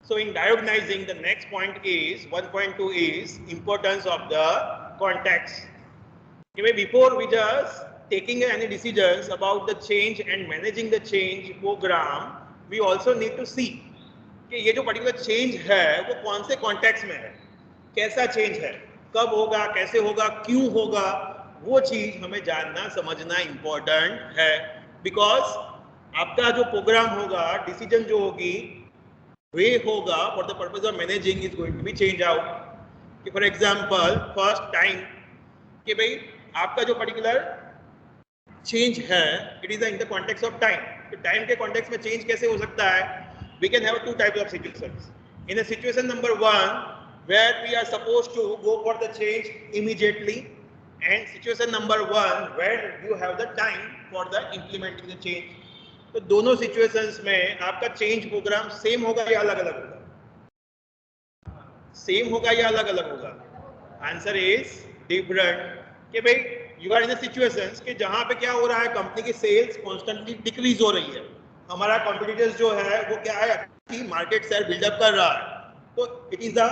So in diagnosing, the next point is 1.2 is importance of the context. Before we just taking any decisions about the change and managing the change program, we also need to see कि ये जो particular change है वो कौन से context में है, कैसा चेंज है, कब होगा, कैसे होगा, क्यों होगा, वो चीज हमें जानना समझना इम्पोर्टेंट है. बिकॉज आपका जो प्रोग्राम होगा, डिसीजन जो होगी, वे होगा for the purpose of managing is going to be change out. For example first time कि भाई आपका जो पर्टिकुलर चेंज है it is in the context of time. तो टाइम के कॉन्टेक्स्ट में चेंज कैसे हो सकता है? We can have two types of situations. In a situation number 1 where we are supposed to go for the change immediately, and situation number 1 where you have the time for the implementing the change. तो दोनों situations में आपका change programme same होगा या अलग अलग होगा? Same होगा या अलग अलग होगा? Answer is different. कि भाई you are in a situations कि जहां पे क्या हो रहा है, कंपनी की सेल्स कॉन्स्टेंटली डिक्रीज हो रही है, हमारा कॉम्पिटिटर्स जो है वो क्या है कि मार्केट शेयर बिल्डअप कर रहा है. तो it is the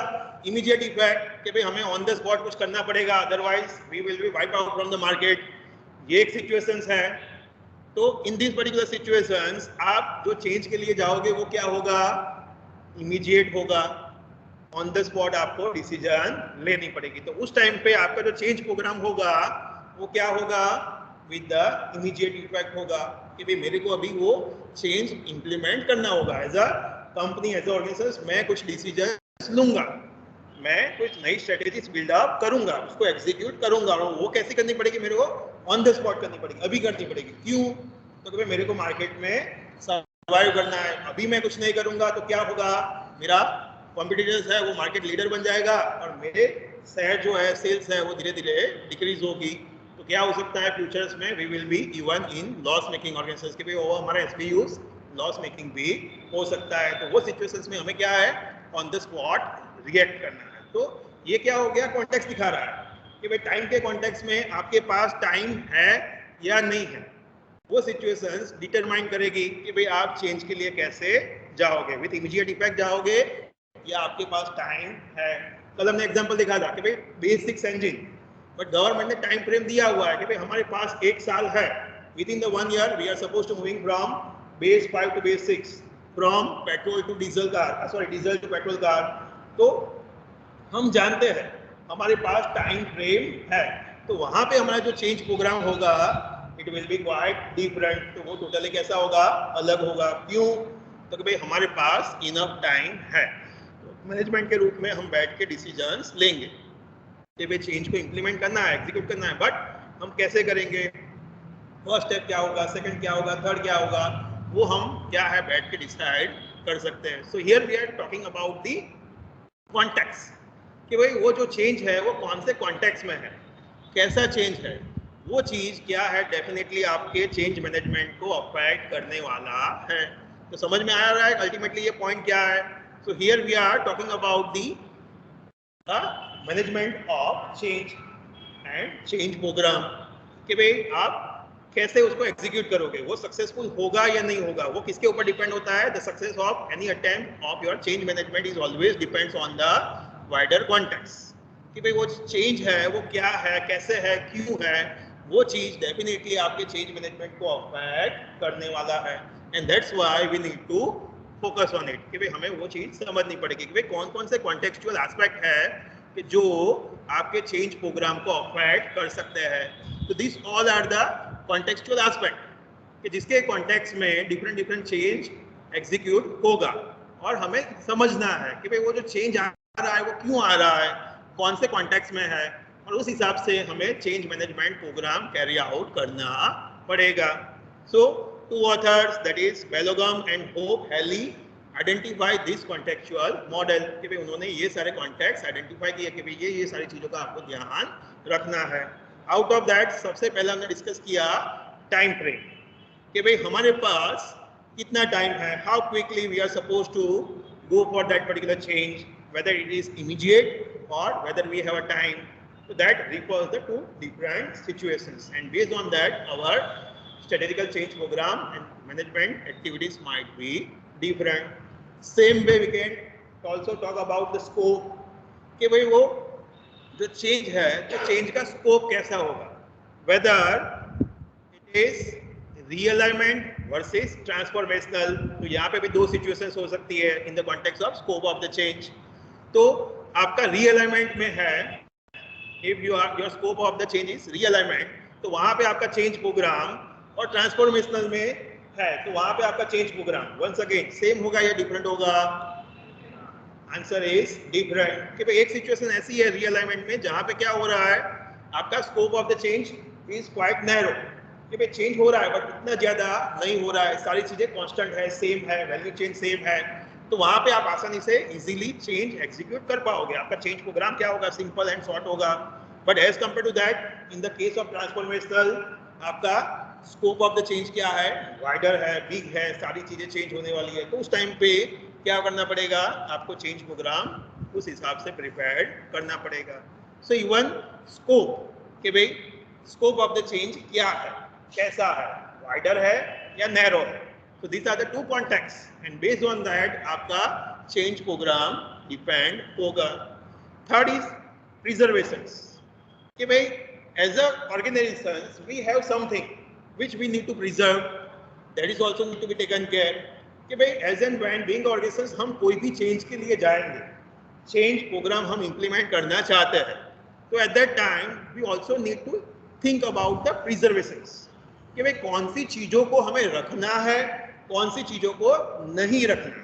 immediate effect कि भाई हमें ऑन द स्पॉट कुछ करना पड़ेगा, otherwise we will be wipe out from the market. ये एक सिचुएशंस है. तो इन दिस पर्टिकुलर सिचुएशंस आप जो चेंज के लिए जाओगे वो क्या होगा? इमीडिएट होगा. ऑन द स्पॉट आपको डिसीजन लेनी पड़ेगी. तो उस टाइम पे आपका जो चेंज प्रोग्राम होगा वो क्या होगा? विद द इमीडिएट इफेक्ट होगा कि भाई मेरे को अभी वो चेंज इंप्लीमेंट करना होगा. As a company, as a organisation मैं कुछ डिसीजन लूंगा, मैं कुछ नई स्ट्रेटेजीज बिल्डअप करूंगा, उसको एग्जीक्यूट करूंगा. और वो कैसे करनी पड़ेगी? मेरे को ऑन द स्पॉट करनी पड़ेगी, अभी करनी पड़ेगी. क्यों? तो भाई मेरे को मार्केट में सर्वाइव करना है. अभी मैं कुछ नहीं करूंगा तो क्या होगा? मेरा कॉम्पिटिटर्स है वो मार्केट लीडर बन जाएगा और मेरे शेयर जो है, सेल्स है, वो धीरे धीरे डिक्रीज होगी. तो क्या हो सकता है फ्यूचर्स में? We will be even in loss making organisations के भी वो हमारा एसपीयूज लॉस मेकिंग भी हो सकता है. तो वो सिचुएशंस में हमें क्या है? ऑन द स्पॉट रिएक्ट करना है. तो ये क्या हो गया? कॉन्टेक्स्ट दिखा रहा है कि भाई टाइम के कॉन्टेक्स्ट में आपके पास टाइम है या नहीं है. वो सिचुएशंस डिटरमाइन करेगी कि भाई आप चेंज के लिए कैसे जाओगे. विथ इमीडिएट इफेक्ट जाओगे या आपके पास टाइम है. कल हमने एग्जांपल देखा था कि भाई बेस 6 इंजन, बट गवर्नमेंट ने टाइम फ्रेम दिया हुआ है कि भाई हमारे पास 1 साल है. Within the 1 year we are suppose to moving from base 5 to base 6, from petrol to diesel car, sorry diesel to petrol car. तो हम जानते हैं हमारे पास टाइम फ्रेम है. तो वहां पे हमारा जो चेंज प्रोग्राम होगा it will B quite different. तो वो टोटली कैसा होगा? अलग होगा. क्यों? तो कि भाई हमारे पास इनफ टाइम है. मैनेजमेंट के रूप में हम बैठ के डिसीजंस लेंगे कि भाई चेंज को इंप्लीमेंट करना है, एग्जीक्यूट करना है, बट हम कैसे करेंगे? फर्स्ट स्टेप क्या होगा, सेकंड क्या होगा, थर्ड क्या होगा, वो हम क्या है बैठ के डिसाइड कर सकते हैं. So here we are talking about the context कि भाई वो जो चेंज है वो कौन से कॉन्टेक्स्ट में है, कैसा चेंज है, वो चीज़ क्या है, डेफिनेटली आपके चेंज मैनेजमेंट को अफेक्ट करने वाला है. तो समझ में आ रहा है अल्टीमेटली ये पॉइंट क्या है? So here we are talking about the management of change and change program कि भाई आप कैसे उसको एग्जीक्यूट करोगे, वो सक्सेसफुल होगा या नहीं होगा, वो किसके ऊपर डिपेंड होता है? The success of any attempt of your change management is always depends on the wider context कि भाई वो चेंज है वो क्या है, कैसे है, क्यों है, वो चीज डेफिनेटली आपके चेंज मैनेजमेंट को अफेक्ट करने वाला है. And that's why we need to focus on it कि भाई हमें वो चीज समझनी पड़ेगी कि भाई कौन कौन से कॉन्टेक्चुअल एस्पेक्ट है कि जो आपके चेंज प्रोग्राम को अफेक्ट कर सकते हैं. तो this all are the contextual aspect कि जिसके कॉन्टेक्स्ट में डिफरेंट डिफरेंट चेंज एग्जीक्यूट होगा और हमें समझना है कि भाई वो जो चेंज आ रहा है वो क्यों आ रहा है, कौन से कॉन्टेक्स्ट में है, और उस हिसाब से हमें change management program carry out करना पड़ेगा. सो two authors, that is Bellogum and Hope Halley, identify this contextual model कि भाई उन्होंने ये सारे कॉन्टेक्स्ट आइडेंटिफाई किया कि भाई ये सारी चीज़ों का आपको ध्यान रखना है. आउट ऑफ दैट सबसे पहले हमने डिस्कस किया टाइम फ्रेम कि भाई हमारे पास कितना टाइम है, how quickly we are suppose to go for that particular change, whether it is immediate और whether we have a time. So that refers the two different situations, and based on that our strategical change program and management activities might be different. Same way we can also talk about the scope, कि भाई वो जो change है तो change का scope कैसा होगा, weather it is realignment versus transformational. तो यहाँ पे भी दो सिचुएशंस हो सकती है इन the context of scope of the change. तो आपका रीअलाइनमेंट में है, if your scope of the change is realignment, तो वहां पे आपका चेंज प्रोग्राम, और ट्रांसफॉर्मेशनल में है तो वहां पे आपका change program once again same होगा या डिफरेंट होगा? Answer is different. कि भाई एक सिचुएशन ऐसी है रीअलाइनमेंट में जहां पे क्या हो रहा है, आपका scope of the change is quite narrow, कि भाई चेंज हो रहा है बट इतना ज्यादा नहीं हो रहा है, सारी चीजें कांस्टेंट है, सेम है, वैल्यू चेंज सेम है, तो वहां पे आप आसानी से इजीली चेंज एग्जीक्यूट कर पाओगे, आपका चेंज प्रोग्राम क्या होगा, सिंपल एंड शॉर्ट होगा। But as compare to that in the case of transformational, आपका स्कोप ऑफ द चेंज क्या है, वाइडर है, बिग है, सारी चीजें चेंज होने वाली है, तो उस टाइम पे क्या करना पड़ेगा, आपको चेंज प्रोग्राम उस हिसाब से प्रिपेयर करना पड़ेगा। सो इवन स्कोप, कि भाई स्कोप ऑफ द चेंज क्या है, कैसा है, वाइडर है या नैरो है। So these are the two contexts, and based on that आपका change program depend होगा। Third is preservations, कि भाई as a organizations we have something which we need to preserve, that is also need to be taken care, कि भाई as and when being organizations हम कोई भी change के लिए जाएंगे, change program हम implement करना चाहते हैं, तो at that time we also need to think about the preservations, कि भाई कौन सी चीजों को हमें रखना है, कौन सी चीजों को नहीं रखना,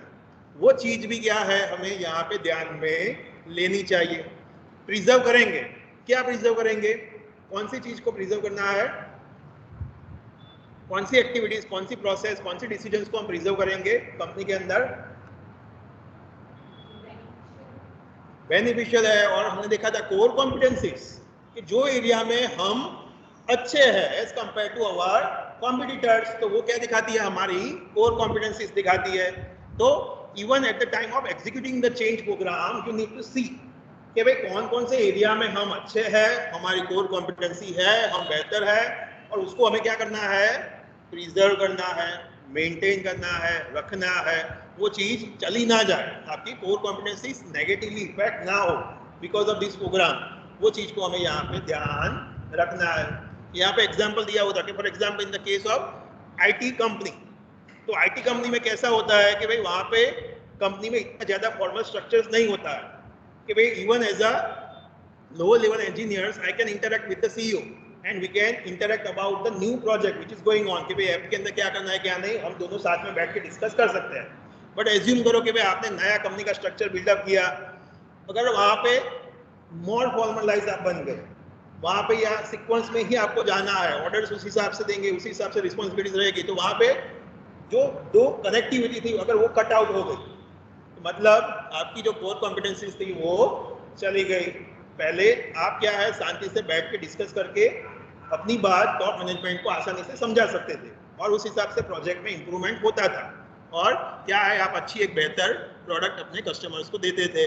वो चीज भी क्या है हमें यहाँ पे ध्यान में लेनी चाहिए। प्रिजर्व करेंगे, क्या प्रिजर्व करेंगे, कौन सी चीज को प्रिजर्व करना है, कौन सी एक्टिविटीज, कौन सी प्रोसेस, कौन सी डिसीजंस को हम प्रिजर्व करेंगे कंपनी के अंदर, बेनिफिशियल है। और हमने देखा था कोर कॉम्पिटेंसीज, कि जो एरिया में हम अच्छे हैं as compare to our competitors, तो वो क्या दिखाती है, हमारी कोर कॉम्पिटेंसीज दिखाती है। तो even at the time of executing the change program you need to see कि भाई कौन कौन से एरिया में हम अच्छे हैं, हमारी कोर कॉम्पिटेंसी है, हम बेहतर है, और उसको हमें क्या करना है, प्रिजर्व करना है, मेंटेन करना है, रखना है, वो चीज चली ना जाए, आपकी कोर कॉम्पिटेंसी नेगेटिवली इफेक्ट ना हो बिकॉज ऑफ दिस प्रोग्राम, वो चीज को हमें यहाँ पे ध्यान रखना है। यहाँ पे एग्जांपल दिया होता है, for example in the case of IT company, तो आईटी कंपनी में कैसा होता है कि भाई वहाँ पे कंपनी में इतना ज्यादा फॉर्मल स्ट्रक्चर्स नहीं होता है, कि भाई even as a lower level engineers I can interact with the CEO and we can interact about the new project which is going on, कि भाई ऐप के अंदर क्या करना है क्या नहीं, हम दोनों साथ में बैठ के डिस्कस कर सकते हैं। बट एज्यूम करो कि भाई आपने नया कंपनी का स्ट्रक्चर बिल्डअप किया, अगर वहाँ पे मोर फॉर्मलाइज आप बन गए, वहाँ पे या सीक्वेंस में ही आपको जाना है, ऑर्डर्स उस हिसाब से देंगे, उसी हिसाब से रिस्पॉन्सिबिलिटीज रहेगी, तो वहाँ पे जो दो कनेक्टिविटी थी अगर वो कट आउट हो गई, तो मतलब आपकी जो कोर कॉम्पिटेंसीज थी वो चली गई। पहले आप क्या है शांति से बैठ के डिस्कस करके अपनी बात टॉप मैनेजमेंट को आसानी से समझा सकते थे, और उस हिसाब से प्रोजेक्ट में इंप्रूवमेंट होता था, और क्या है आप अच्छी एक बेहतर प्रोडक्ट अपने कस्टमर्स को देते थे।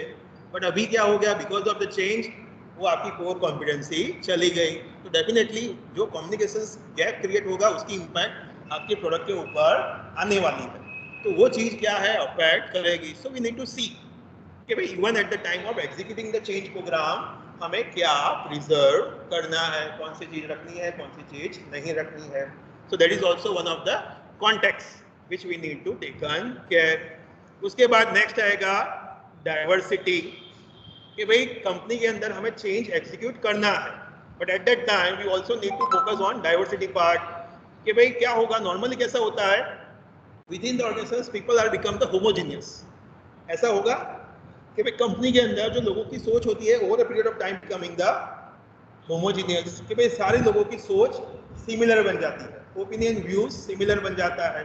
बट अभी क्या हो गया, बिकॉज ऑफ द चेंज वो आपकी कोर कॉम्पिटेंसी चली गई, तो डेफिनेटली जो कम्युनिकेशन गैप क्रिएट होगा उसकी इम्पैक्ट आपके प्रोडक्ट के ऊपर आने वाली है, तो वो चीज़ क्या है अफेक्ट करेगी। So we need to see कि भाई even at the time of executing the change program हमें क्या प्रिजर्व करना है, कौन सी चीज़ रखनी है, कौन सी चीज़ नहीं रखनी है। So that is also one of the context which we need to taken care. उसके बाद नेक्स्ट आएगा डाइवर्सिटी, कि भाई कंपनी के अंदर हमें चेंज एग्जीक्यूट करना है, but at that time we also need to focus on diversity part, कि भाई क्या होगा, नॉर्मली कैसा होता है within the organisation people are become the homogeneous, ऐसा होगा कि भाई कंपनी के अंदर जो लोगों की सोच होती है over a period of time becoming the homogeneous, कि भाई सारे लोगों की सोच सिमिलर बन जाती है, ओपिनियन व्यूज सिमिलर बन जाता है।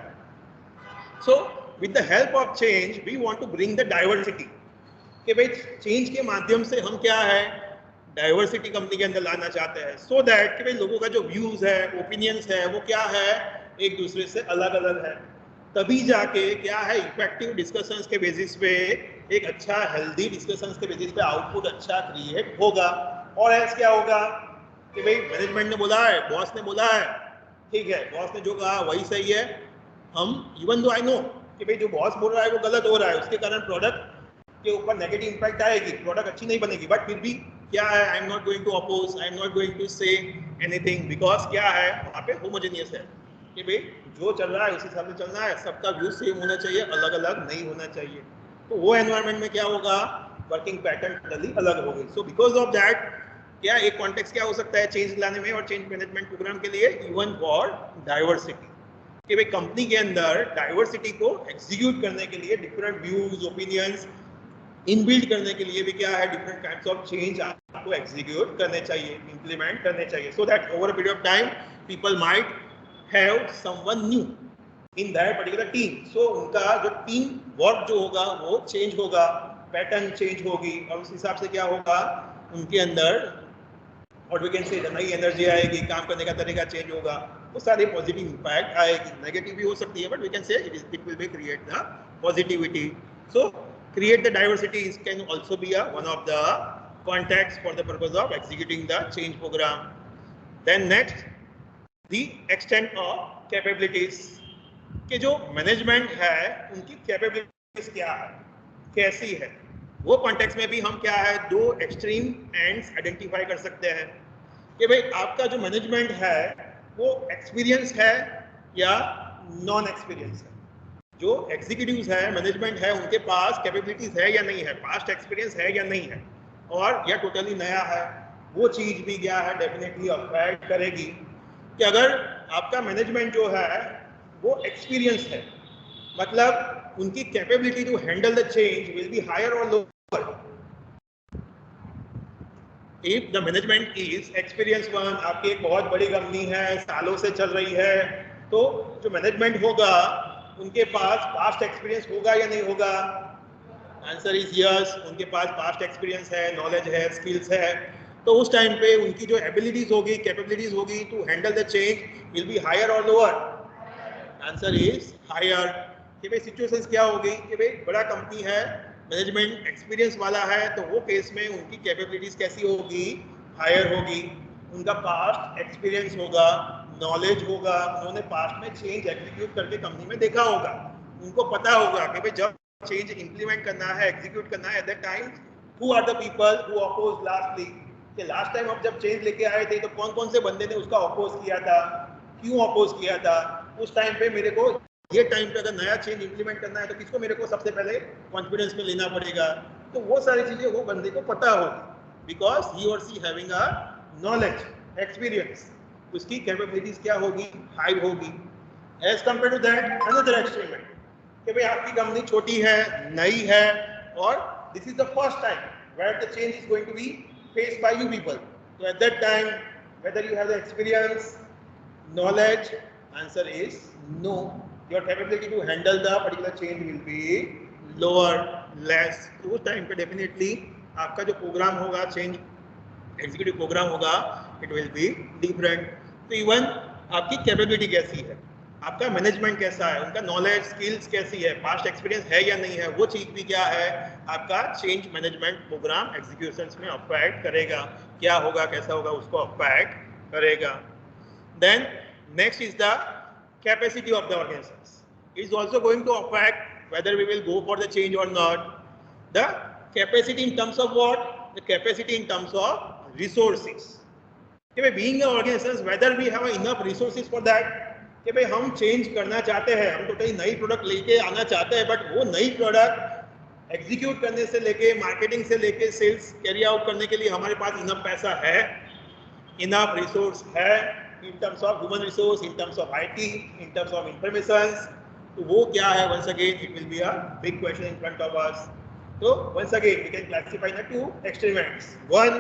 So with the help of change we want to bring the diversity, कि भाई चेंज के माध्यम से हम क्या है डाइवर्सिटी कंपनी के अंदर लाना चाहते हैं, सो दैट कि भाई लोगों का जो व्यूज है, ओपिनियंस है, वो क्या है एक दूसरे से अलग अलग है, तभी जाके क्या है इफेक्टिव डिस्कशंस के बेसिस पे एक अच्छा हेल्दी डिस्कशंस के बेसिस पे आउटपुट अच्छा क्रिएट होगा। और एल्स क्या होगा कि भाई मैनेजमेंट ने बोला है, बॉस ने बोला है, ठीक है बॉस ने जो कहा वही सही है, हम इवन दो आई नो कि भाई जो बॉस बोल रहा है वो गलत हो रहा है, उसके कारण प्रोडक्ट के ऊपर नेगेटिव इंपैक्ट आएगी, प्रोडक्ट अच्छी नहीं बनेगी, बट फिर भी क्या है, I am not going to oppose, I am not going to say anything, because क्या है वहाँ पे होमोजेनियस है कि भाई जो चल रहा है उसी हिसाब से चलना है, सबका व्यू सेम होना चाहिए, अलग अलग नहीं होना चाहिए। तो वो एनवायरनमेंट में क्या होगा, वर्किंग पैटर्न टोटली अलग होगी। सो बिकॉज ऑफ दैट क्या एक कॉन्टेक्स्ट क्या हो सकता है चेंज लाने में और चेंज मैनेजमेंट प्रोग्राम के लिए, इवन फॉर डाइवर्सिटी, कि भाई कंपनी के अंदर डाइवर्सिटी को एग्जीक्यूट करने के लिए डिफरेंट व्यूज ओपिनियंस इनबिल्ड करने के लिए भी क्या है, डिफरेंट काइंड्स ऑफ चेंज आपको एग्जीक्यूट करने चाहिए, इंप्लीमेंट करने चाहिए, so that over a period of time people might have someone new in that particular team. So उनका जो टीम वर्क जो होगा वो चेंज होगा, पैटर्न चेंज होगी, और उस हिसाब से क्या होगा उनके अंदर और वी कैन से नई एनर्जी आएगी, काम करने का तरीका चेंज होगा, तो सारे पॉजिटिव इंपैक्ट आएगी। नेगेटिव भी हो सकती है, but we can say it will be create the positivity. So create the diversity can also be one of the contexts for the purpose of executing the change program. Then next, the extent of capabilities, कि जो management है उनकी capabilities क्या है, कैसी है, वो context में भी हम क्या है दो एक्सट्रीम एंड्स आइडेंटिफाई कर सकते हैं कि भाई आपका जो मैनेजमेंट है वो एक्सपीरियंस है या नॉन एक्सपीरियंस है। जो एग्जीक्यूटिव्स है, मैनेजमेंट है, उनके पास कैपेबिलिटीज है या नहीं है, पास्ट एक्सपीरियंस है या नहीं है, और या टोटली नया है, वो चीज भी क्या है डेफिनेटली अफेक्ट करेगी। कि अगर आपका मैनेजमेंट जो है वो एक्सपीरियंस है, मतलब उनकी capability to handle the change will be higher और lower. If the management is experience one, आपकी एक बहुत बड़ी कंपनी है, सालों से चल रही है, तो जो मैनेजमेंट होगा उनके पास पास्ट एक्सपीरियंस होगा या नहीं होगा? आंसर इज यस, उनके पास पास्ट एक्सपीरियंस है, नॉलेज है, स्किल्स है, तो उस टाइम पे उनकी जो एबिलिटीज होगी, कैपेबिलिटीज होगी to handle the change will be higher और लोअर? Answer is higher. कि भाई सिचुएशंस क्या होगी कि भाई बड़ा कंपनी है, मैनेजमेंट एक्सपीरियंस वाला है, तो वो केस में उनकी कैपेबिलिटीज कैसी होगी? हायर होगी। उनका पास्ट एक्सपीरियंस होगा, नॉलेज होगा, उन्होंने पास्ट में चेंज एग्जीक्यूट करके कंपनी में देखा होगा, उनको पता होगा कि भाई जब चेंज इंप्लीमेंट करना है, एग्जीक्यूट करना है, at that time who are the people who oppose lastly, कि लास्ट टाइम हम जब चेंज लेके आए थे तो कौन कौन से बंदे ने उसका अपोज किया था, क्यों अपोज किया था, उस टाइम पे मेरे को ये टाइम पे अगर नया चेंज इंप्लीमेंट करना है तो किसको मेरे को सबसे पहले कॉन्फिडेंस में लेना पड़ेगा, तो वो सारी चीजें वो बंदे को पता होगी, बिकॉज ही और she having a knowledge experience, उसकी कैपेबिलिटीज क्या होगी? हाई होगी। As compare to that another experiment, कि भाई आपकी कंपनी छोटी है, नई है, और this is the first time where the change is going to be faced by you people, so at that time whether you have the experience, knowledge, answer is no, your capability to handle the particular change will be lower, less, तो उस time पे definitely आपका जो program होगा, change executive programme होगा, it will be different. तो even आपकी capability कैसी है, आपका मैनेजमेंट कैसा है, उनका नॉलेज स्किल्स कैसी है, पास्ट एक्सपीरियंस है या नहीं है, वो चीज भी क्या है आपका चेंज मैनेजमेंट प्रोग्राम एग्जीक्यूशंस में अफेक्ट करेगा। क्या होगा, कैसा होगा, उसको अफेक्ट करेगा। Then next is the capacity of the organisation is also going to affect whether we will go for the change और not. The capacity in terms of what? The capacity in terms of resources, कि भाई being a organisation whether we have enough resources for that, कि भाई हम change करना चाहते हैं, हम टोटली नई प्रोडक्ट लेके आना चाहते हैं, बट वो नई प्रोडक्ट एग्जीक्यूट करने से लेके मार्केटिंग से लेके सेल्स कैरी आउट करने के लिए हमारे पास इनफ पैसा है, इनफ रिसोर्स है, in terms of human resource, in terms of IT, in terms of information, तो वो क्या है? Once again it will be a big question in front of us. तो once again we can classify the two extremes. One,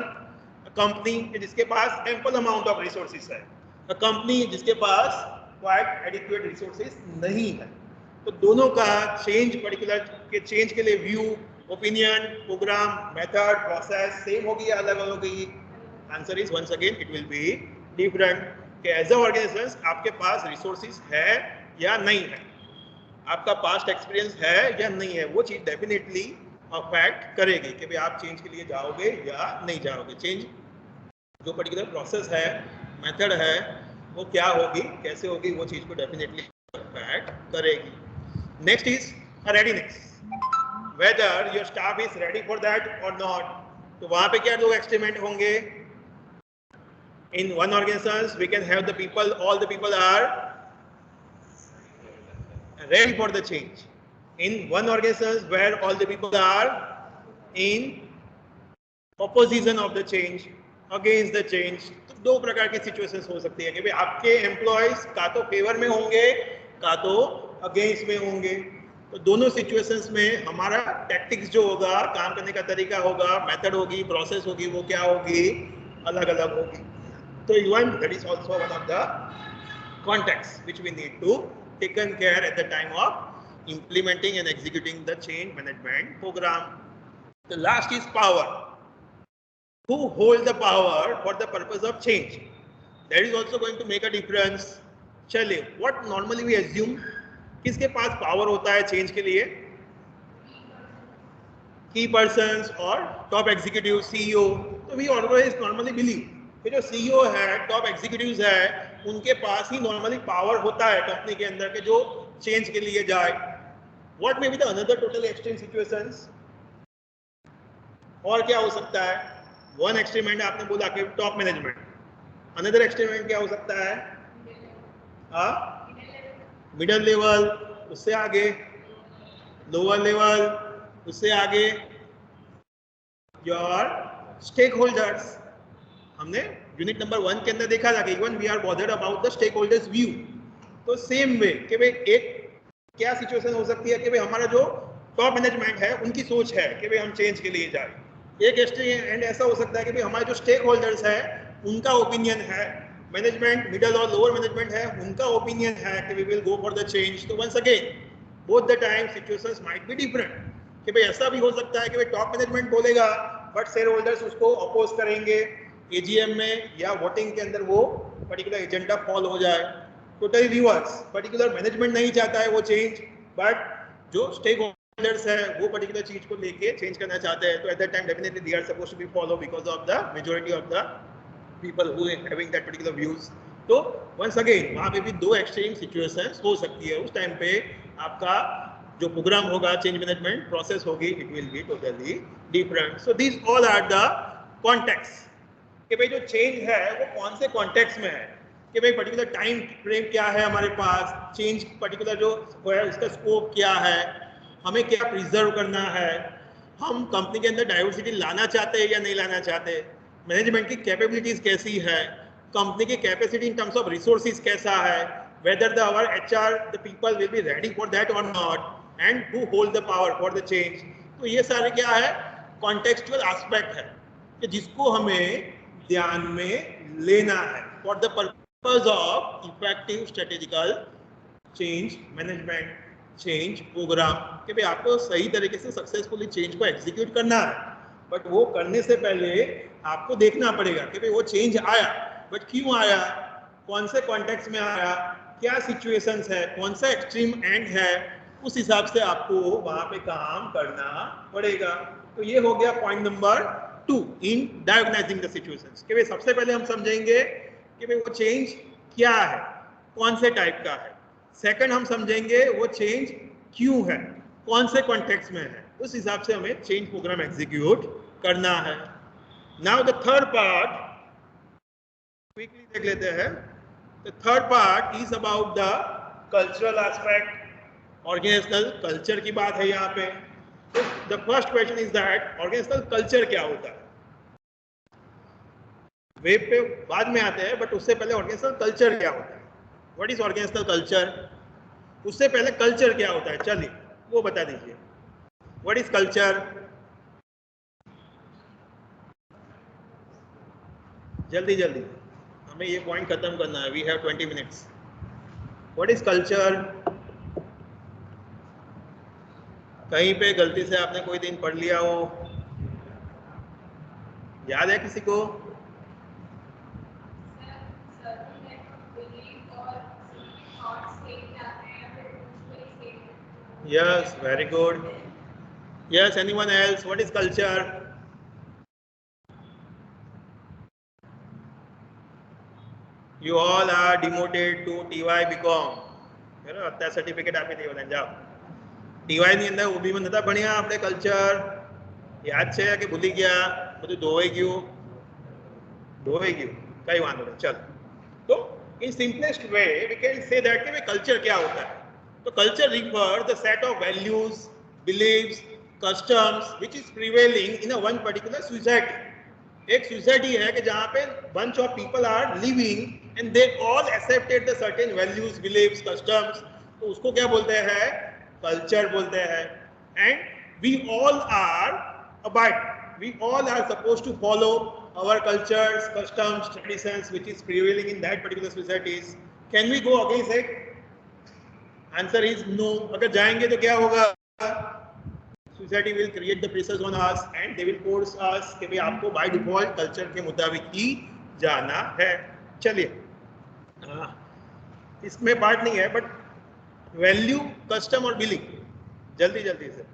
company जिसके पास ample amount of resources है, a company जिसके पास quite adequate resources नहीं है। तो दोनों का चेंज पर्टिकुलर के चेंज के लिए view, opinion, program, method, process same होगी या अलग होगी? Answer is once again it will be different. कि एज अ ऑर्गेनाइजेशन आपके पास रिसोर्सेज है या नहीं है, आपका पास्ट एक्सपीरियंस है या नहीं है, वो चीज डेफिनेटली अफेक्ट करेगी कि भाई आप चेंज के लिए जाओगे या नहीं जाओगे। चेंज जो पर्टिकुलर प्रोसेस है, मेथड है, वो क्या होगी, कैसे होगी, वो चीज को डेफिनेटली अफेक्ट करेगी। Next is readiness. whether your staff is ready for that or not. तो वहां पे क्या दो experiment होंगे? In one organization we can have the people, all the people are ready for the change. In one organization where all the people are in opposition of the change, against the change, तो दो प्रकार की situations हो सकती है कि भाई आपके एम्प्लॉयज का तो फेवर में होंगे, का तो अगेंस्ट में होंगे. तो दोनों सिचुएशंस में हमारा टैक्टिक्स जो होगा, काम करने का तरीका होगा, मेथड होगी, प्रोसेस होगी, वो क्या होगी, अलग अलग होगी. तो even that is also one of the context which we need to taken care at the time of implementing and executing the change management program. The last is power. Who hold the power for the purpose of change? That is also going to make a difference. चलिए, what normally we assume, किसके पास power होता है change के लिए? की persons और top executive, CEO. तो we always normally believe कि जो सीईओ है, टॉप एग्जीक्यूटिव्स है, उनके पास ही नॉर्मली पावर होता है कंपनी के अंदर के जो चेंज के लिए जाए. What may be the another totally extreme situations? और क्या हो सकता है? वन एक्सट्रीमेंट आपने बोला कि टॉप मैनेजमेंट. अनदर एक्सट्रीमेंट क्या हो सकता है? मिडिल लेवल, उससे आगे लोअर लेवल, उससे आगे योर स्टेक होल्डर्स. हमने यूनिट नंबर 1 के अंदर देखा था कि even we are bothered about the stakeholders view. तो सेम वे कि भाई एक क्या सिचुएशन हो सकती है कि भाई हमारा जो टॉप मैनेजमेंट है उनकी सोच है कि भाई हम चेंज के लिए जाए. एक एंड ऐसा हो सकता है कि भाई हमारे जो स्टेक होल्डर्स है उनका ओपिनियन है, मैनेजमेंट मिडिल और लोअर मैनेजमेंट है उनका ओपिनियन है कि we will go for the change. तो once again both the time situations might be different कि भाई ऐसा भी हो सकता है कि भाई टॉप मैनेजमेंट बोलेगा बट शेयर होल्डर्स उसको अपोज करेंगे एजीएम में या वोटिंग के अंदर, वो पर्टिकुलर एजेंडा फॉल हो जाए. टोटली रिवर्स, पर्टिकुलर मैनेजमेंट नहीं चाहता है वो चेंज, बट जो स्टेक होल्डर्स है वो पर्टिकुलर चीज को लेके चेंज करना चाहते हैं. तो at that time definitely they are supposed to be follow because of the majority of the people who are having that particular views. तो वंस अगेन वहां पे भी दो एक्सट्रीम सिचुएशंस हो सकती है. उस टाइम पे आपका जो प्रोग्राम होगा, चेंज मैनेजमेंट प्रोसेस होगी, it will be totally different. So these all are the context कि भाई जो चेंज है वो कौन से कॉन्टेक्स्ट में है, कि भाई पर्टिकुलर टाइम फ्रेम क्या है हमारे पास, चेंज पर्टिकुलर जो है उसका स्कोप क्या है, हमें क्या प्रिजर्व करना है, हम कंपनी के अंदर डाइवर्सिटी लाना चाहते हैं या नहीं लाना चाहते, मैनेजमेंट की कैपेबिलिटीज कैसी है, कंपनी की capacity in terms of resources कैसा है, whether the our HR the people will be ready for that और not, and who hold the power for the change. तो ये सारे क्या है, कॉन्टेक्चुअल एस्पेक्ट है कि जिसको हमें ध्यान में लेना है for the purpose of effective strategical change management, change program. कि भाई आपको सही तरीके से सक्सेसफुली चेंज को एग्जीक्यूट करना है, बट वो करने से पहले आपको देखना पड़ेगा कि भाई वो चेंज आया, बट क्यों आया, कौन से कॉन्टेक्स्ट में आया, क्या सिचुएशंस है, कौन सा एक्सट्रीम एंड है, उस हिसाब से आपको वहां पे काम करना पड़ेगा. तो ये हो गया point number 2 in diagnosing the situations. कि भाई सबसे पहले हम समझेंगे कि भाई वो चेंज क्या है, कौन से टाइप का है. सेकंड हम समझेंगे वो चेंज क्यों है, कौन से कॉन्टेक्स्ट में है, उस हिसाब से हमें चेंज प्रोग्राम एग्जीक्यूट करना है. Now the third part quickly देख लेते हैं. The third part is about the cultural aspect. Organisational culture की बात है यहाँ पे. The first question is that organisational culture क्या होता है. वेब पे बाद में आते हैं, बट उससे पहले ऑर्गेनाइजेशनल कल्चर क्या होता है, व्हाट इज ऑर्गेनाइजेशनल कल्चर. उससे पहले कल्चर क्या होता है, चलिए वो बता दीजिए. व्हाट इज कल्चर, जल्दी जल्दी, हमें ये पॉइंट खत्म करना है. We have 20 minutes. What is culture. कहीं पे गलती से आपने कोई दिन पढ़ लिया हो, याद है किसी को. Yes, very good. Yes, anyone else? What is culture? You all are demoted to TY BCom. You know, that certificate आपने दिया बताएं जाओ. ટીવાયની અંદર ઓબી માં નતા ભણ્યા આપણે કલ્ચર યાદ છે કે ભૂલી ગયા બધું ધોવાઈ ગયું કઈ વાંધો નહીં ચલ તો in simplest way we can say that कि कल्चर क्या होता है तो culture refers the set of values beliefs customs which is prevailing in a one particular society एक सोसाइटी है कि जहाँ पे bunch of people are living and they all accepted the certain values beliefs customs तो उसको क्या बोलते हैं कल्चर बोलते हैं and we all are supposed to follow our cultures customs traditions which is prevailing in that particular societies can we go against it answer is no अगर जाएंगे तो क्या होगा society will create the pressures on us and they will force us कि भाई आपको by default culture के मुताबिक ही जाना है चलिए इसमें पार्ट नहीं है बट वैल्यू कस्टम और बिलिंग जल्दी से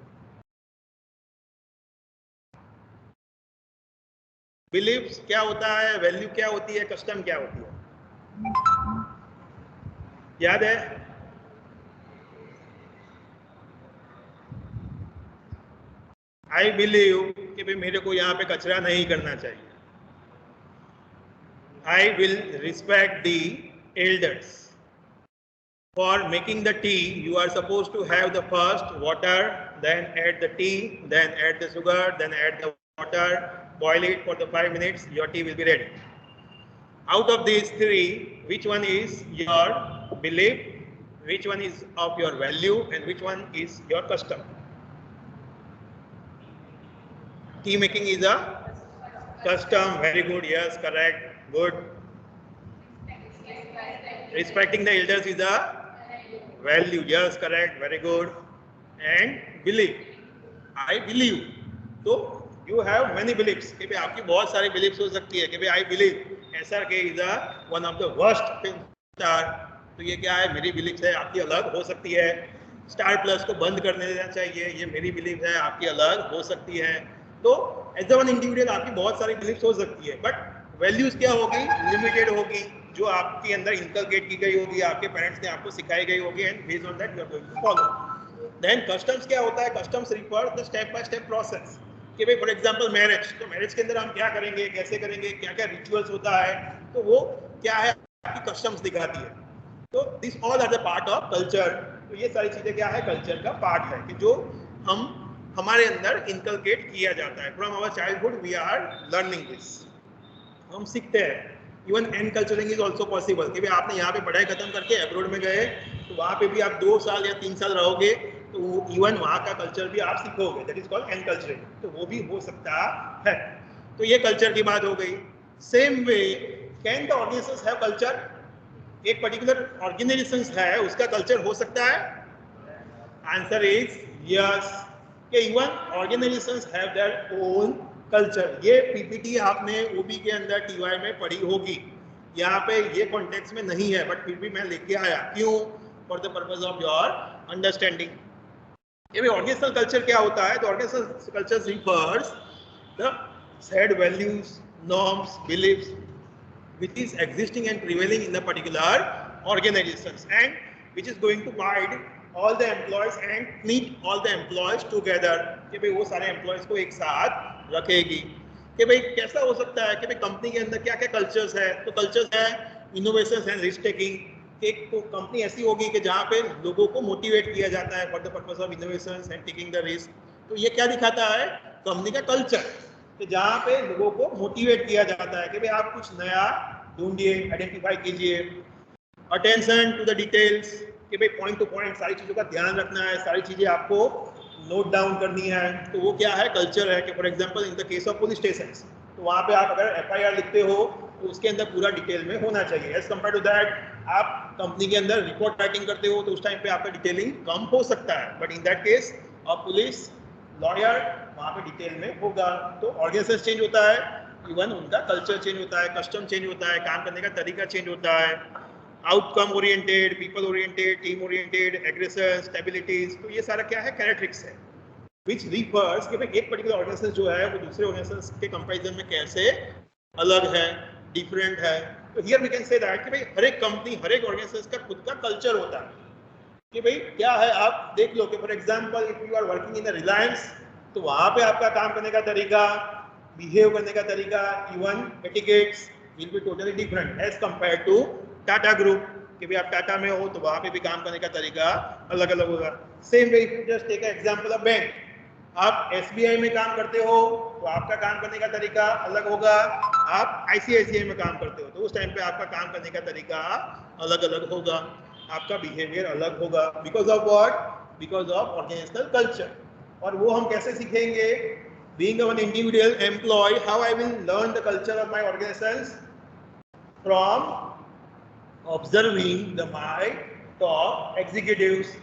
बिलीव्स क्या होता है वैल्यू क्या होती है कस्टम क्या होती है याद है आई बिलीव कि भाई मेरे को यहाँ पे कचरा नहीं करना चाहिए I will respect the elders For making the tea, you are supposed to have the first water, then add the tea, then add the sugar, then add the water, boil it for the 5 minutes, your tea will be ready. Out of these three, which one is your belief, which one is of your value, and which one is your custom? Tea making is a custom, very good, yes, correct, good. Respecting the elders is a value, yes, correct, very good. And belief, I believe. तो you have many beliefs कि भाई आपकी बहुत सारी beliefs हो सकती है कि भाई I believe SRK is a one of the worst film star तो ये क्या है मेरी beliefs है आपकी अलग हो सकती है स्टार प्लस को बंद करने देना चाहिए ये मेरी belief है आपकी अलग हो सकती है तो एज अ वन इंडिविजुअल आपकी बहुत सारी beliefs हो सकती है बट वैल्यूज क्या होगी लिमिटेड होगी जो आपके अंदर इनकलकेट की गई होगी आपके पेरेंट्स ने आपको सिखाई गई होगी and based on that you are going to follow then customs क्या होता है customs refer the step by step process कि भाई फॉर एग्जांपल मैरिज तो मैरिज के अंदर हम क्या करेंगे कैसे करेंगे क्या क्या रिचुअल्स होता है तो वो क्या है आपकी कस्टम्स दिखाती है तो this all are the part of culture तो ये सारी चीजें क्या है कल्चर का पार्ट है कि जो हम हमारे अंदर इनकलकेट किया जाता है from our childhood we are learning this हम सीखते हैं even enculturing is also possible कि भाई आपने यहाँ पे पढ़ाई खत्म करके अब्रॉड में गए तो वहाँ पे भी आप 2 साल या 3 साल रहोगे तो इवन वहाँ का कल्चर भी आप सीखोगे दैट इज कॉल्ड एनकल्चरिंग तो वो भी हो सकता है तो ये कल्चर की बात हो गई same way can the organisations have culture एक पर्टिकुलर ऑर्गेनाइजेशंस है उसका कल्चर हो सकता है आंसर इज यस कि even organisations have their own culture ये पीपीटी आपने ओबी के अंदर टीवाई में पढ़ी होगी यहाँ पे ये कॉन्टेक्स्ट में नहीं है बट फिर भी मैं लेके आया क्यों for the purpose of your understanding ये भी ऑर्गेनाइजेशनल कल्चर क्या होता है तो organisational culture refers the said values norms beliefs which is existing and prevailing in the particular organizations and which is going to guide all the employees and meet all the employees together कि भाई वो सारे employees को एक साथ रखेगी कि भाई कैसा हो सकता है कि भाई कंपनी के अंदर क्या क्या कल्चर्स है तो कल्चर्स है इनोवेशन एंड रिस्क टेकिंग एक तो कंपनी ऐसी होगी कि जहाँ पे लोगों को मोटिवेट किया जाता है for the purpose of innovation and taking the risk तो ये क्या दिखाता है कंपनी का कल्चर कि जहाँ पे लोगों को मोटिवेट किया जाता है कि भाई आप कुछ नया ढूंढिए आइडेंटिफाई कीजिए अटेंशन टू द डिटेल्स कि भाई पॉइंट टू पॉइंट सारी चीज़ों का ध्यान रखना है सारी चीज़ें आपको नोट डाउन करनी है तो वो क्या है कल्चर है कि for example in the case of police station तो वहाँ पे आप अगर एफआईआर लिखते हो तो उसके अंदर पूरा डिटेल में होना चाहिए एज कम्पेयर टू दैट आप कंपनी के अंदर रिपोर्ट राइटिंग करते हो तो उस टाइम पे आपका डिटेलिंग कम हो सकता है but in that case of police lawyer वहाँ पे डिटेल में होगा तो ऑर्गेनाइजेशन चेंज होता है इवन उनका कल्चर चेंज होता है कस्टम चेंज होता है काम करने का तरीका चेंज होता है outcome oriented people oriented team oriented aggression stabilities तो ये सारा क्या है कैरेक्टरिस्टिक्स है विच रिफर्स कि भाई एक पर्टिकुलर ऑर्गेनाइजेशन जो है वो दूसरे ऑर्गेनाइजेशन के कंपैरिजन में कैसे अलग है डिफरेंट है तो here we can say that कि भाई हर एक कंपनी हर एक ऑर्गेनाइजेशन का खुद का कल्चर होता है कि भाई क्या है, आप देख लो कि for example if you are working in Reliance, तो वहां पे आपका काम करने का तरीका, बिहेव करने का तरीका, even etiquettes will be totally different as compare to Tata group. कि भाई आप टाटा में हो तो वहां पे भी काम करने का तरीका अलग अलग होगा। Same way if you just take example of bank, आप एसबीआई में काम करते हो तो आपका काम करने का तरीका अलग होगा, आप आईसीआईसीआई में काम करते हो तो उस टाइम पे आपका काम करने का तरीका अलग अलग होगा, आपका बिहेवियर अलग होगा। Because of what? Because of organisational culture. और वो हम कैसे सीखेंगे? Being an individual employee, how I will learn the culture of my organizations? From observing my top executives,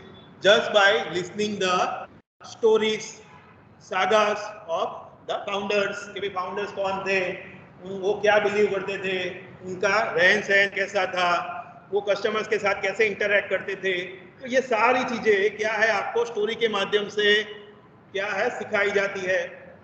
just by listening the stories, sagas of the founders। कि भाई founders कौन थे, वो क्या बिलीव करते थे, उनका रहन सहन कैसा था, वो कस्टमर्स के साथ कैसे इंटरेक्ट करते थे। तो ये सारी चीजें क्या है आपको स्टोरी के माध्यम से क्या है सिखाई जाती है।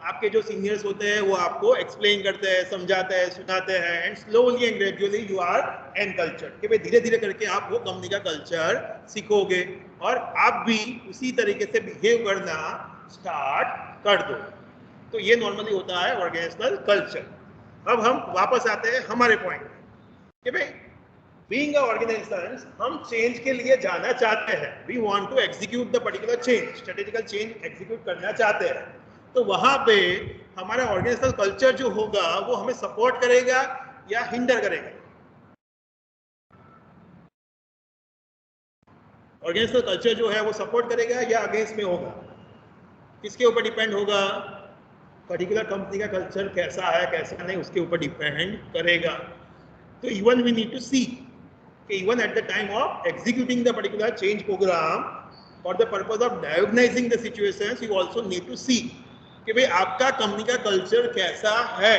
आपके जो सीनियर्स होते हैं वो आपको एक्सप्लेन करते हैं, समझाते हैं, सुनाते हैं, and slowly and gradually you are an culture. कि भाई धीरे धीरे करके आप वो कंपनी का कल्चर सीखोगे और आप भी उसी तरीके से बिहेव करना स्टार्ट कर दो। तो ये नॉर्मली होता है ऑर्गेनाइजेशनल कल्चर। अब हम वापस आते हैं हमारे पॉइंट में कि भाई बीइंग अ ऑर्गेनाइजेशन, हम चेंज के लिए जाना चाहते हैं, we want to execute the particular change, strategical change execute करना चाहते हैं। तो वहां पे हमारा ऑर्गेनाइजेशनल कल्चर जो होगा वो हमें सपोर्ट करेगा या हिंडर करेगा? ऑर्गेनाइजेशनल कल्चर जो है वो सपोर्ट करेगा या अगेंस्ट में होगा? किसके ऊपर डिपेंड होगा? पर्टिकुलर कंपनी का कल्चर कैसा है कैसा नहीं उसके ऊपर डिपेंड करेगा। तो even we need to see even at the time of executing the particular change program, for the purpose of diagnosing the situations, you also need to see कि भाई आपका कंपनी का कल्चर कैसा है,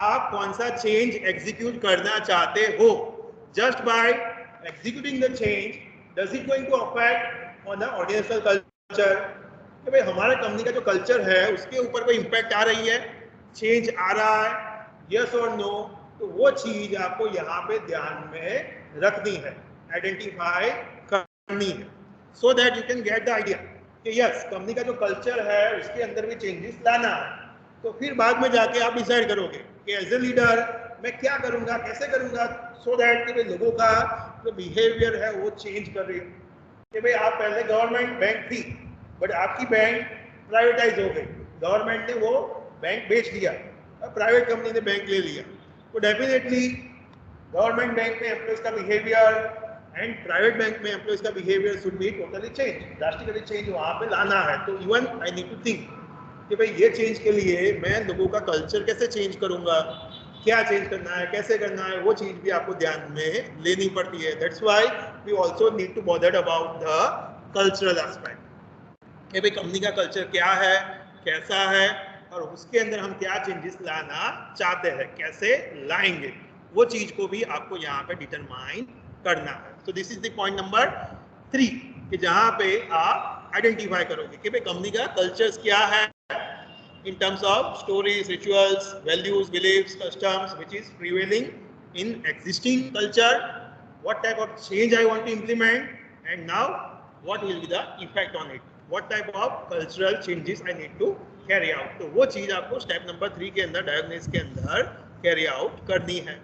आप कौन सा चेंज एग्जीक्यूट करना चाहते हो। Just by executing the change, does it going to affect on the organisational culture? कि भाई हमारे कंपनी का जो कल्चर है उसके ऊपर कोई इंपैक्ट आ रही है, चेंज आ रहा है, यस और नो? तो वो चीज आपको यहाँ पे ध्यान में रखनी है, आइडेंटिफाई करनी है, so that you can get the idea कि यस कंपनी का जो कल्चर है उसके अंदर भी चेंजेस लाना है। तो फिर बाद में जाके आप डिसाइड करोगे कि एज ए लीडर मैं क्या करूंगा, कैसे करूंगा, सो दैट कि लोगों का जो बिहेवियर है वो चेंज कर रही है। कि भाई आप पहले गवर्नमेंट बैंक थी बट आपकी बैंक प्राइवेटाइज हो गई, गवर्नमेंट ने वो बैंक बेच दिया, प्राइवेट कंपनी ने बैंक ले लिया, तो डेफिनेटली गवर्नमेंट बैंक में एम्प्लॉइज का बिहेवियर एंड प्राइवेट बैंक में एम्प्लॉइज का behaviour should be totally change, drastically change वहाँ पे लाना है। तो even I need to think कि भाई ये चेंज के लिए मैं लोगों का कल्चर कैसे चेंज करूँगा, क्या चेंज करना है, कैसे करना है, वो चीज़ भी आपको ध्यान में लेनी पड़ती है। That's why we also need to bothered about the cultural aspect कि भाई कंपनी का कल्चर क्या है, कैसा है, और उसके अंदर हम क्या चेंजेस लाना चाहते हैं, कैसे लाएंगे, वो चीज को भी आपको यहाँ पे डिटरमाइन करना है। तो this is the point number 3 कि जहाँ पे आप आइडेंटिफाई करोगे कि भाई कंपनी का कल्चर्स क्या है in terms of stories, rituals, values, beliefs, customs, which is prevailing in existing culture, what type of change I want to implement, and now what will be the effect on it, what type of cultural changes I need to carry out। तो वो चीज आपको step number 3 के अंदर, diagnosis के अंदर carry out करनी है।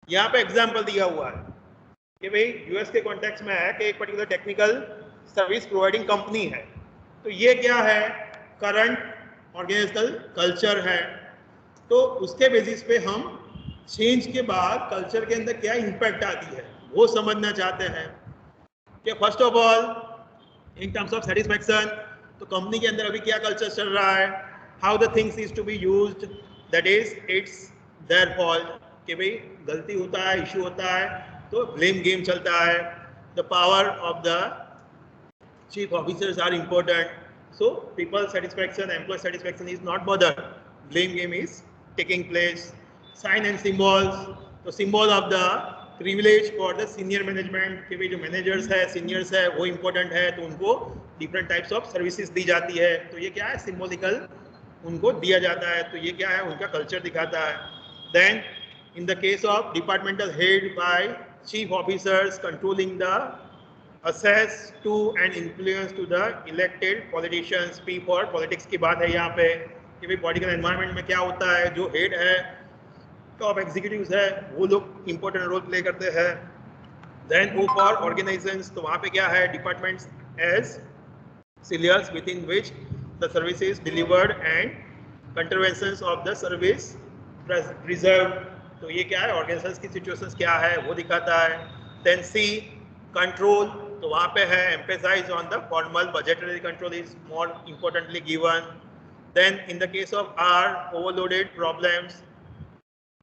यहाँ पे एग्जाम्पल दिया हुआ है कि भाई यूएस के कॉन्टेक्स्ट में है कि एक particular technical service providing company है, तो ये क्या है, करंट ऑर्गेनाइजेशनल कल्चर है। तो उसके बेसिस पे हम चेंज के बाद कल्चर के अंदर क्या इंपैक्ट आती है वो समझना चाहते हैं। कि first of all in terms of satisfaction, तो कंपनी के अंदर अभी क्या कल्चर चल रहा है, how the things is to be used, that is it's their fault. कि भाई गलती होता है, इशू होता है तो ब्लेम गेम चलता है, the power of the chief officers are important, so people satisfaction, employee satisfaction is not bothered, blame game is taking place। sign and symbols, तो symbol of the privilege for the senior management कि भाई जो managers है, seniors है, वो important है तो उनको different types of services दी जाती है, तो ये क्या है, symbolical उनको दिया जाता है, तो ये क्या है, उनका culture दिखाता है। then in the case of departmental head by chief officers controlling the access to and influence to the elected politicians. P for politics की बात है यहाँ पे कि भाई पॉलिटिकल एनवायरनमेंट में क्या होता है, जो हेड है, टॉप एग्जीक्यूटिव्स है, वो लोग इंपॉर्टेंट रोल प्ले करते हैं. देन O for organizations, तो वहाँ पे क्या है, departments as spheres within which the service is delivered and contraventions of the service preserved. तो ये क्या है, ऑर्गेनाइजेशंस की सिचुएशंस क्या है वो दिखाता है. देन C कंट्रोल, तो वहाँ पे है emphasise on the formal budgetary control is more importantly given. Then in the case of R overloaded problems,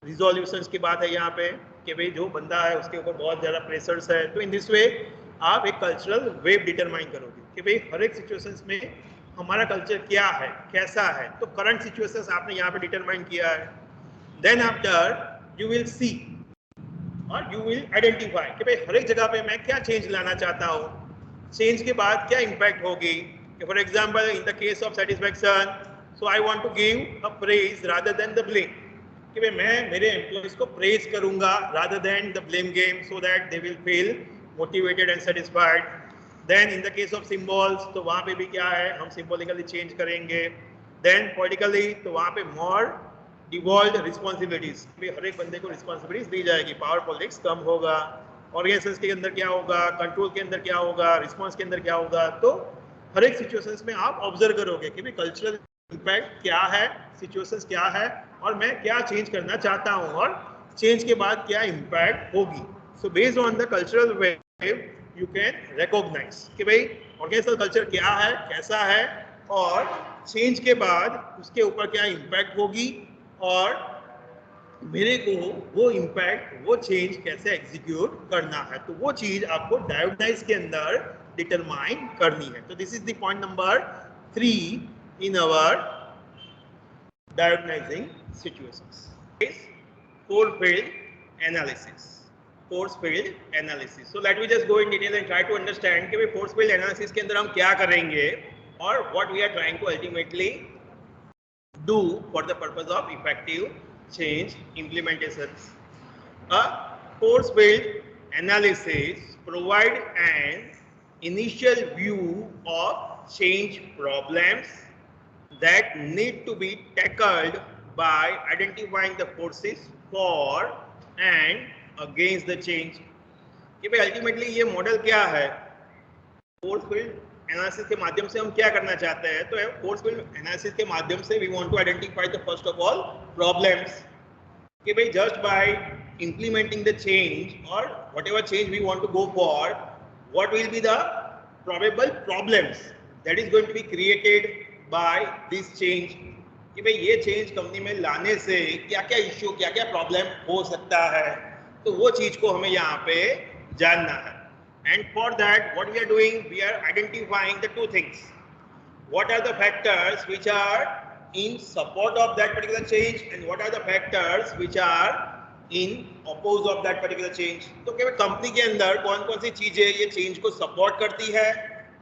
resolutions की बात है यहाँ पे कि भाई जो बंदा है उसके ऊपर बहुत ज़्यादा प्रेशर्स है. तो इन दिस वे आप एक कल्चरल वेव डिटरमाइन करोगे कि भाई हर एक सिचुएशंस में हमारा कल्चर क्या है, कैसा है. तो करंट सिचुएशंस आपने यहाँ पे डिटरमाइन किया है. Then after you will see और यू विल आइडेंटिफाई कि भाई हर एक जगह पे मैं क्या चेंज लाना चाहता हूँ, चेंज के बाद क्या इम्पैक्ट होगी. For example in the case of satisfaction, so I want to give a praise rather than the blame, कि भाई मैं मेरे एम्प्लॉइज को प्रेज करूंगा rather than the blame game, so that they will feel motivated and satisfied. Then in the case of symbols, तो वहाँ पे भी क्या है, हम सिम्बॉलिकली चेंज करेंगे. देन पॉलिटिकली, तो वहाँ पे मोर डिवॉल्व रिस्पॉन्सिबिलिटीज, हर एक बंदे को रिस्पॉन्सिबिलिटीज दी जाएगी, पावर पॉलिटिक्स कम होगा. ऑर्गेनाइजेशंस के अंदर क्या होगा, कंट्रोल के अंदर क्या होगा, रिस्पॉन्स के अंदर क्या होगा. तो हर एक सिचुएशंस में आप ऑब्जर्व करोगे कि भाई कल्चरल इम्पैक्ट क्या है, सिचुएशंस क्या है, और मैं क्या चेंज करना चाहता हूँ, और चेंज के बाद क्या इम्पैक्ट होगी. So based on the cultural wave you can recognise कि भाई ऑर्गेनाइजेशनल कल्चर क्या है, कैसा है, और चेंज के बाद उसके ऊपर क्या इम्पैक्ट होगी, और मेरे को वो इम्पैक्ट, वो चेंज कैसे एग्जीक्यूट करना है. तो वो चीज आपको डायोगनाइज के अंदर डिटरमाइन करनी है. तो this is the point number 3 in our diagnosing situations. Force field analysis. Force field analysis. So let me just go in detail and try to understand कि भाई फोर्स फील्ड एनालिसिस के अंदर हम क्या करेंगे और what we are trying to ultimately do for the purpose of effective change implementations. A force field analysis provide an initial view of change problems that need to be tackled by identifying the forces for and against the change. कि भाई ultimately ये model क्या है, force field analysis के माध्यम से हम क्या करना चाहते हैं. तो फोर्स फील्ड एनालिसिस के माध्यम से we want to identify the first of all problems, कि भाई just by implementing the change और whatever change we want to go for, what will be the probable problems that is going to be created by this change. कि भाई ये change company में लाने से क्या क्या इश्यू, क्या क्या प्रॉब्लम हो सकता है. तो वो चीज को हमें यहाँ पे जानना है. And for that, what we are doing, we are identifying the two things. What are the factors which are in support of that particular change, and what are the factors which are in oppose of that particular change. तो क्या company के अंदर कौन कौन सी चीजें ये change को support करती है,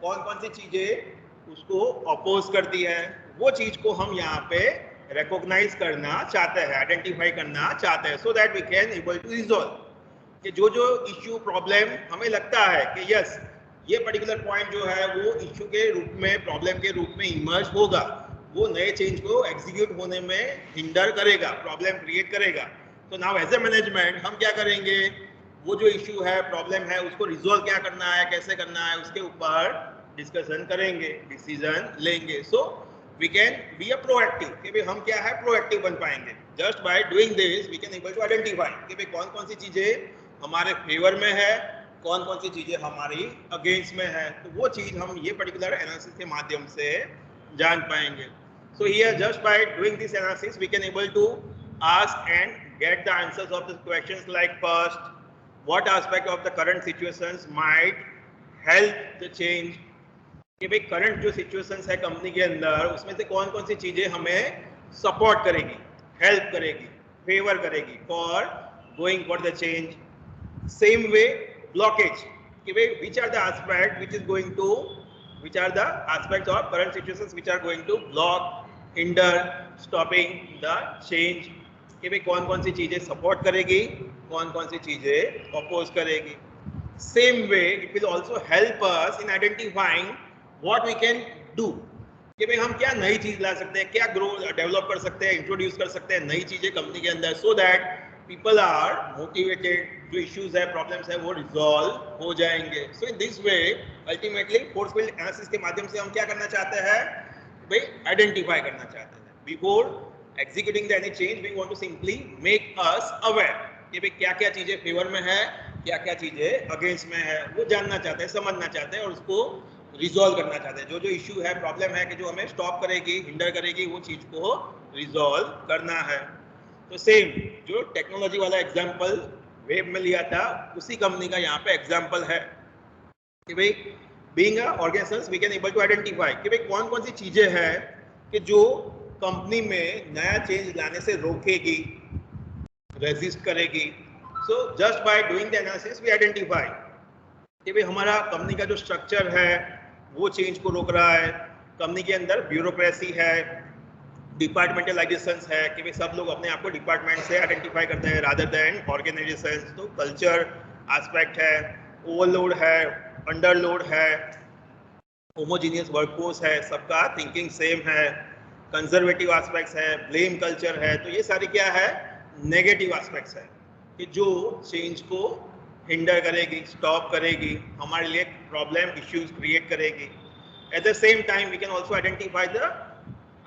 कौन कौन सी चीजें उसको अपोज करती है, वो चीज को हम यहाँ पे रिकॉग्नाइज करना चाहते हैं, आइडेंटिफाई करना चाहते हैं, so that we can able to resolve कि जो जो इश्यू प्रॉब्लम हमें लगता है कि यस ये पर्टिकुलर पॉइंट जो है वो इश्यू के रूप में, प्रॉब्लम के रूप में इमर्ज होगा, वो नए चेंज को एग्जीक्यूट होने में हिंडर करेगा, प्रॉब्लम क्रिएट करेगा. तो नाउ एज ए मैनेजमेंट हम क्या करेंगे, वो जो इश्यू है, प्रॉब्लम है, उसको रिजॉल्व क्या करना है, कैसे करना है, उसके ऊपर डिस्कशन करेंगे, डिसीजन लेंगे. So we can be a proactive, कि भाई हम क्या है प्रोएक्टिव बन पाएंगे. Just by doing this we can able to identify कि भाई कौन कौन सी चीजें हमारे फेवर में है, कौन कौन सी चीजें हमारी अगेंस्ट में है. तो वो चीज हम ये पर्टिकुलर एनालिसिस के माध्यम से जान पाएंगे. So here just by doing this analysis we can able to ask and get the answers of the questions like first, what aspect of the current situations might help the change. कि भाई current जो situations है company के अंदर, उसमें से कौन कौन सी चीजें हमें सपोर्ट करेगी, हेल्प करेगी, फेवर करेगी for going for the change. Same way blockage, कि भाई which are the aspect which is going to, which are the aspects of current situations which are going to block, hinder, stopping the change. कि भाई कौन कौन सी चीजें support करेगी, कौन कौन सी चीजें अपोज करेगी. Same way it will also help us in identifying what we can do कि भाई हम क्या नई चीज ला सकते हैं, क्या ग्रो डेवलप कर सकते हैं, इंट्रोड्यूस कर सकते हैं नई चीजें कंपनी के अंदर, so that people are motivated, जो इश्यूज है प्रॉब्लम्स है वो रिजॉल्व हो जाएंगे. So in this way ultimately force field analysis के माध्यम से हम क्या करना चाहते हैं भाई, आइडेंटिफाई करना चाहते हैं. Before executing the any change we want to simply make us aware कि भाई क्या क्या चीजें फेवर में है, क्या क्या चीजें अगेंस्ट में है, वो जानना चाहते हैं, समझना चाहते हैं और उसको रिजॉल्व करना चाहते हैं. जो जो इशू है, प्रॉब्लम है कि जो हमें स्टॉप करेगी, हिंडर करेगी, वो चीज को रिजॉल्व करना है. तो सेम जो टेक्नोलॉजी वाला एग्जांपल वेब में लिया था, उसी कंपनी का यहाँ पे एग्जांपल है कि भाई being a organisation we can able to identify कि भाई कौन कौन सी चीजें हैं कि जो कंपनी में नया चेंज लाने से रोकेगी, रेजिस्ट करेगी. So just by doing the analysis we identify कि भाई हमारा कंपनी का जो स्ट्रक्चर है वो चेंज को रोक रहा है, कंपनी के अंदर ब्यूरोक्रेसी है, डिपार्टमेंटलाइजेशन है कि भाई सब लोग अपने आप को डिपार्टमेंट से आइडेंटिफाई करते हैं रादर देन ऑर्गेनाइजेशन. तो कल्चर एस्पेक्ट है, ओवरलोड है, अंडरलोड है, होमोजीनियस वर्कफोर्स है, सबका थिंकिंग सेम है, कंजर्वेटिव एस्पेक्ट्स है, ब्लेम कल्चर है. तो ये सारी क्या है, नेगेटिव एस्पेक्ट्स है कि जो चेंज को हिंडर करेगी, स्टॉप करेगी, हमारे लिए प्रॉब्लम इश्यूज क्रिएट करेगी. At the same time we can also identify the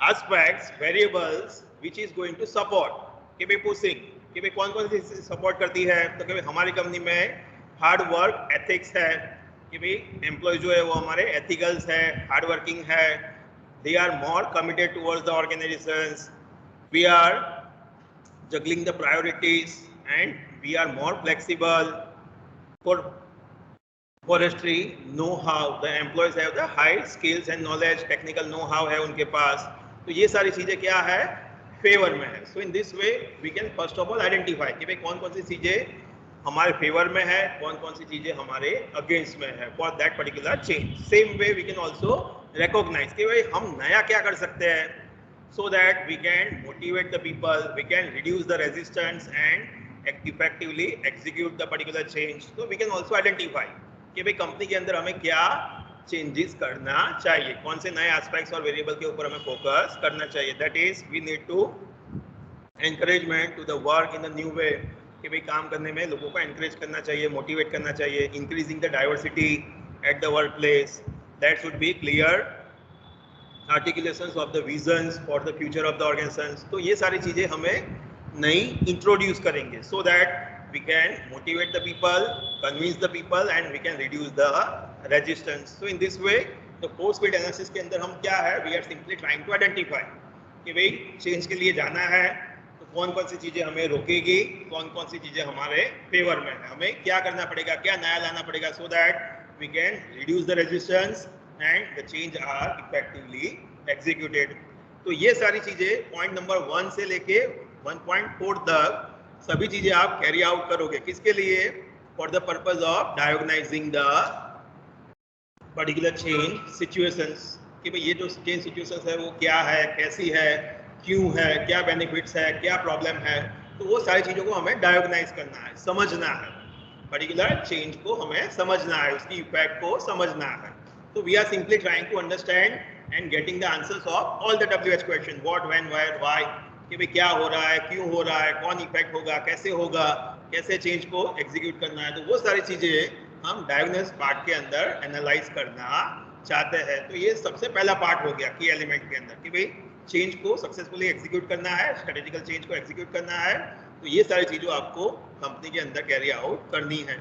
aspects, variables which is going to support कि भाई पुशिंग कि भाई कौन कौन सी सपोर्ट करती है. तो कि भाई हमारी कंपनी में हार्ड वर्क एथिक्स है कि भाई एम्प्लॉय जो है वो हमारे एथिकल्स है, हार्ड वर्किंग है, they are more committed towards the organizations, we are juggling the priorities and we are more flexible. For forestry know-how, the employees have the high skills and knowledge, technical know-how है उनके पास. तो ये सारी चीजें क्या है, favour में है. So in this way we can first of all identify कि भाई कौन कौन सी चीजें हमारे फेवर में है, कौन कौन सी चीजें हमारे अगेंस्ट में है for that particular change. Same way we can also recognize कि भाई हम नया क्या कर सकते हैं so that we can motivate the people, we can reduce the resistance and effectively execute the particular change. So we can also identify कि भाई कंपनी के अंदर हमें क्या चेंजेस करना चाहिए, कौन से नए एस्पेक्ट्स और वेरिएबल के ऊपर हमें फोकस करना चाहिए. That is we need to encouragement to the work in the new way कि भाई काम करने में लोगों को एनकरेज करना चाहिए, मोटिवेट करना चाहिए. Increasing the diversity at the work place, that should be clear articulations of the visions for the future of the organizations. तो ये सारी चीजें हमें नई इंट्रोड्यूस करेंगे so that we can motivate the people, convince the people and we can reduce the resistance. So in this way the force field analysis के अंदर हम क्या है, we are simply trying to identify कि भाई change के लिए जाना है तो कौन कौन सी चीजें हमें रोकेगी, कौन कौन सी चीजें हमारे फेवर में है, हमें क्या करना पड़ेगा, क्या नया लाना पड़ेगा so that we can reduce the resistance and the change are effectively executed. तो ये सारी चीजें पॉइंट नंबर 1 से लेके 1.4 तक सभी चीजें आप कैरी आउट करोगे. किसके लिए, for the purpose of diagnosing the particular change situations कि भाई ये जो चेंज सिचुएशंस है वो क्या है, कैसी है, क्यों है, क्या बेनिफिट्स है, क्या प्रॉब्लम है. तो वो सारी चीजों को हमें डायग्नाइज करना है, समझना है, पर्टिकुलर चेंज को हमें समझना है, उसकी इफेक्ट को समझना है. तो we are simply trying to understand and getting the answers of all the WH question, what, when, where, why कि भाई क्या हो रहा है, क्यों हो रहा है, कौन इफेक्ट होगा, कैसे होगा, कैसे चेंज को एग्जीक्यूट करना है. तो वो सारी चीजें हम डायग्नोसिस पार्ट के अंदर एनालाइज करना चाहते हैं. तो ये सबसे पहला पार्ट हो गया की एलिमेंट के अंदर कि भाई चेंज को सक्सेसफुली एग्जीक्यूट करना है, स्ट्रेटेजिकल चेंज को एग्जीक्यूट करना है. तो ये सारी चीजों आपको कंपनी के अंदर कैरी आउट करनी है.